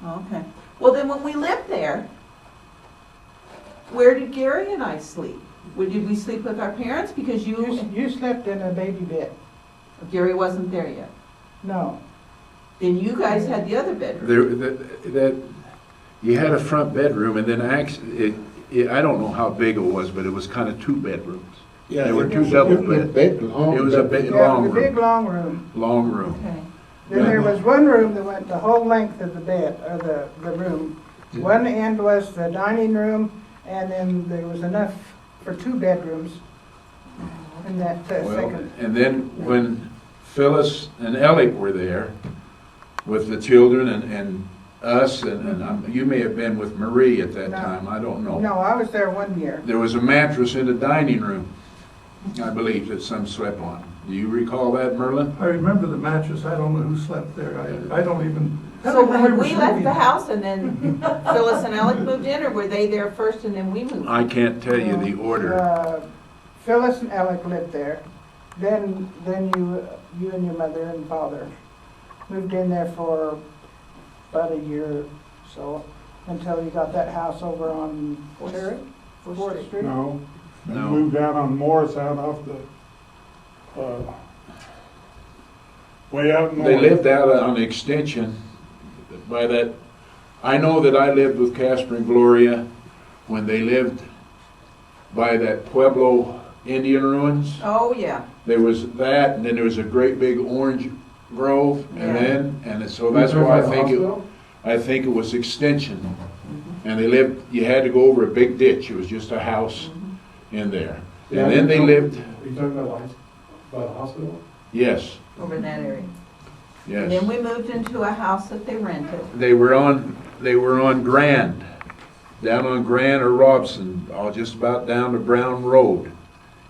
Okay. Well, then when we lived there, where did Gary and I sleep? Did we sleep with our parents? Because You slept in a baby bed. Gary wasn't there yet. No. Then you guys had the other bedroom. You had a front bedroom, and then actually, I don't know how big it was, but it was kind of 2 bedrooms. Yeah, There were it 2 was a double big beds. long It was a bed. big Yeah, long it was a big room. long room. Long room. Okay. Then there was one room that went the whole length of the bed, or the room. One end was the dining room, and then there was enough for 2 bedrooms in that Well, second. and then when Phyllis and Alec were there with the children and us, and you may have been with Marie at that No. time, I don't know. No, I was there 1 year. There was a mattress in the dining room, I believe, that some slept on. Do you recall that, Merlin? I remember the mattress, I don't know who slept there, I don't even. I So don't when remember we left sleeping. the house and then Phyllis and Alec moved in, or were they there first and then we moved? I can't tell you the order. Phyllis and Alec lived there. Then you and your mother and father moved in there for about a year or so, until you got that house over on Cherry, Fourth Street. No, they No. moved out on Morris, out off the, way out north. They lived out on the extension by that, I know that I lived with Casper and Gloria when they lived by that Pueblo Indian ruins. Oh, yeah. There was that, and then there was a great big orange grove, and Yeah. then, and so that's why I think it was extension. And they lived, you had to go over a big ditch, it was just a house in there. And then they lived, Are you talking about by the hospital? yes, Over in that area. And yes. then we moved into a house that they rented. They were on Grand, down on Grand or Robson, just about down to Brown Road.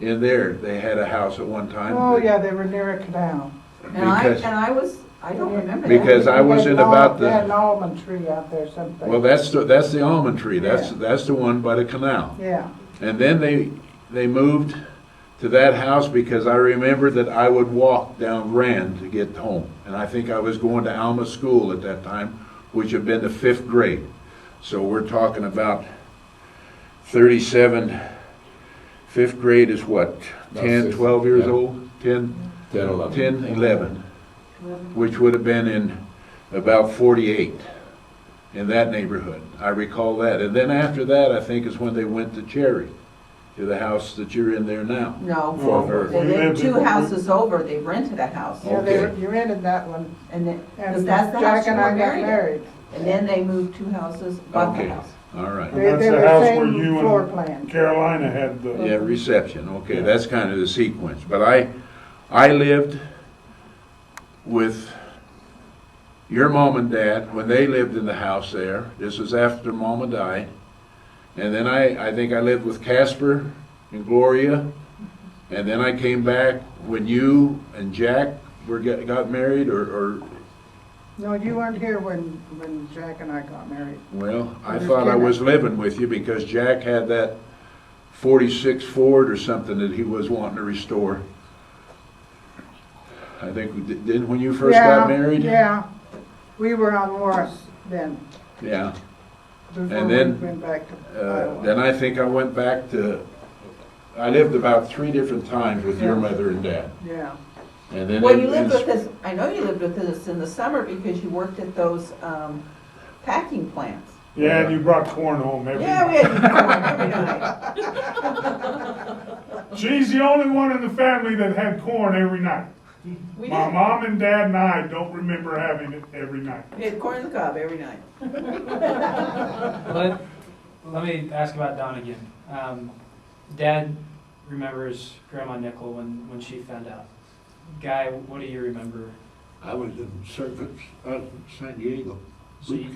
In there, they had a house at one time. Oh, yeah, they were near a canal. And I Because, don't remember that. because I was in about They had an the, almond tree out there someplace. well, that's the almond tree, Yeah. that's the one by the canal. Yeah, And then they moved to that house because I remember that I would walk down Grand to get home. And I think I was going to Alma School at that time, which had been the 5th grade. So we're talking about 37, 5th grade is what, About 10, 6, 12 years yeah. old? 10, 10, 11. 10, 11, which would have been in about 48, in that neighborhood. I recall that. And then after that, I think is when they went to Cherry, to the house that you're in there now. No, For her. they We lived lived 2 in- houses over, they rented a house. yeah, Okay. you rented that one. And then, because And that's the house Jack you and were I got married in. married. And then they moved 2 houses, bought the Okay. house. All right. And They that's the were house where same you floor and plan. Carolina had the. Yeah, reception, okay, that's kind of the sequence. But I lived with your mom and dad when they lived in the house there. This was after Mama died. And then I think I lived with Casper and Gloria. And then I came back when you and Jack got married, or No, you weren't here when Jack and I got married. well, I Just thought I kidding. was living with you because Jack had that 46 Ford or something that he was wanting to restore. I think we didn't when you first got married? Yeah, we were on Morris then, Yeah. before And we then, went back to Iowa. Then I think I went back to, I lived about 3 different times with your Yeah. mother and dad. Yeah, And then Well, you lived with us, I know you lived with us in the summer because you worked at those packing plants. Yeah, and you brought corn home every Yeah, we night. had to do corn every night. She's the only one in the family that had corn every night. We My did. mom and dad and I don't remember having it every night. We had corn on the cob every night. Let me ask about Don again. Dad remembers Grandma Nicoll when she found out. Guy, what do you remember? I was in service out in San Diego. So you,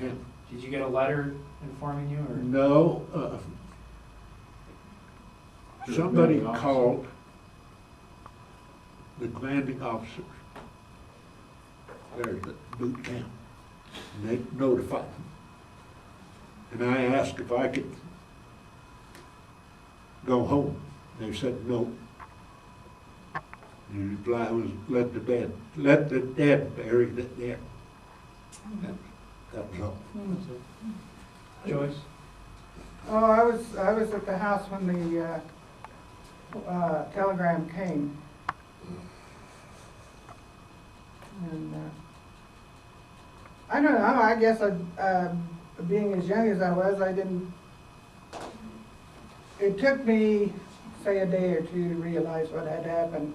did you get a letter informing you, or? No, somebody called the commanding officer there at the boot camp, and they notified me. And I asked if I could go home. They said no. The reply was, let the dead bury the dead. That was all. Joyce? Oh, I was at the house when the telegram came. And I don't know, I guess being as young as I was, I didn't, it took me, say, a day or two to realize what had happened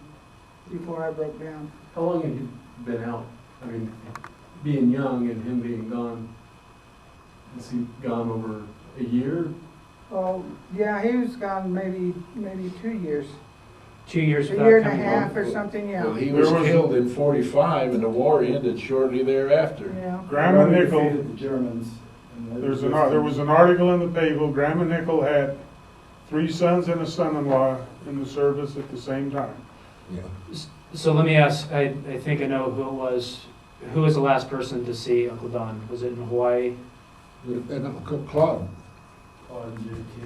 before I broke down. How long have you been out? I mean, being young and him being gone, has he gone over a year? Oh, yeah, he was gone maybe 2 years. 2 years A without year and a coming half home? or something, Well, yeah. he was There was- killed in 45 and the war ended shortly thereafter. Yeah. Grandma Nicoll, Defeated the Germans. And there was an article in the paper, Grandma Nicoll had 3 sons and a son-in-law in the service at the same time. Yeah. So let me ask, I think I know who it was. Who was the last person to see Uncle Don? Was it in Hawaii? And Uncle Claude, Claude and JT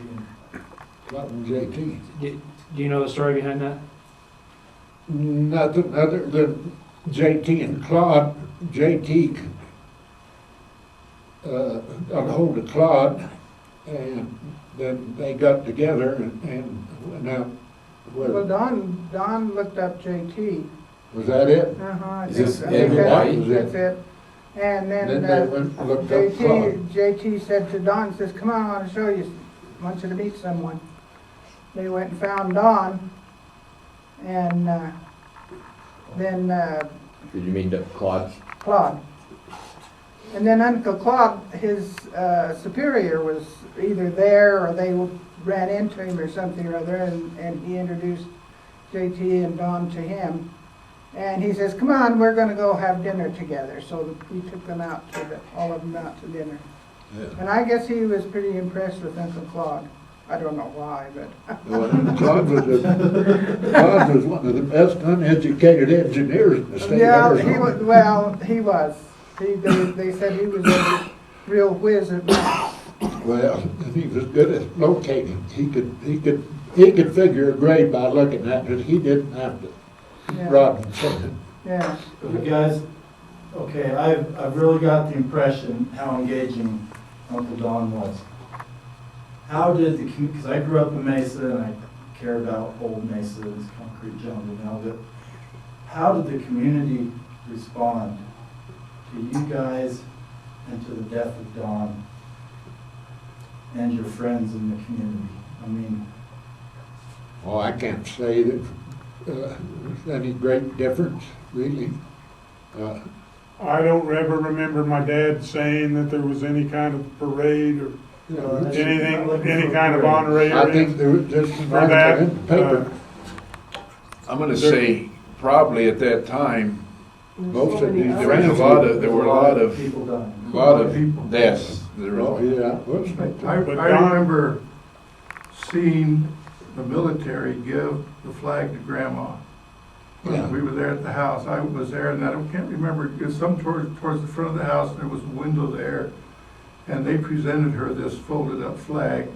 and Claude and JT. Do you know the story behind that? Nothing other than JT and Claude. JT got hold of Claude, and then they got together and went out. Well, Don looked up JT. Was that it? I Is think this so. in I think Hawaii? That's it. And Then then they went and looked up Claude. JT said to Don, says, come on, I want to show you, I want you to meet someone. They went and found Don, and then Did you mean to Claude? Claude. And then Uncle Claude, his superior was either there or they ran into him or something or other, and he introduced JT and Don to him. And he says, come on, we're gonna go have dinner together. So we took them out all of them out to dinner. Yeah. And I guess he was pretty impressed with Uncle Claude. I don't know why, but. Well, Claude was one of the best uneducated engineers in the state of Yeah, Arizona. he was. They said he was a real whiz at math. Well, and he was good at locating. He could figure a grade by looking at it. He didn't have to Yeah. rod and sand. Yeah. But you guys, okay, I've really got the impression how engaging Uncle Don was. How did because I grew up in Mesa and I care about old Mesa, it's concrete jungle now, but how did the community respond to you guys and to the death of Don and your friends in the community? I mean, Oh, I can't say that there's any great difference, really. I don't ever remember my dad saying that there was any kind of parade or anything, any kind of honorary. I think there was just an For that, article in the paper. I'm gonna say, probably at that time, Most of these there were a lot of people dying. deaths. There Oh, was- yeah, it was. I remember seeing the military give the flag to Grandma. Yeah. We were there at the house, I was there, and I can't remember, it's some towards the front of the house, and there was a window there, and they presented her this folded up flag,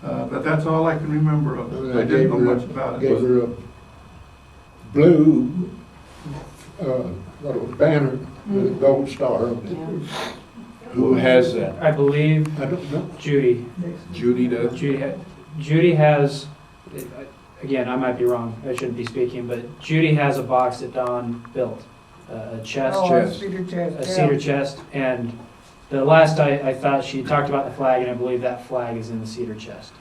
but that's all I can remember of it. I didn't know much about Gave it. her a blue, little banner with a gold star on it. Who has that? I believe I don't know. Judy. Judy does? Judy has, again, I might be wrong, I shouldn't be speaking, but Judy has a box that Don built, a chest, Oh, a chest. cedar chest, a yeah. cedar chest, and the last I thought she talked about the flag, and I believe that flag is in the cedar chest.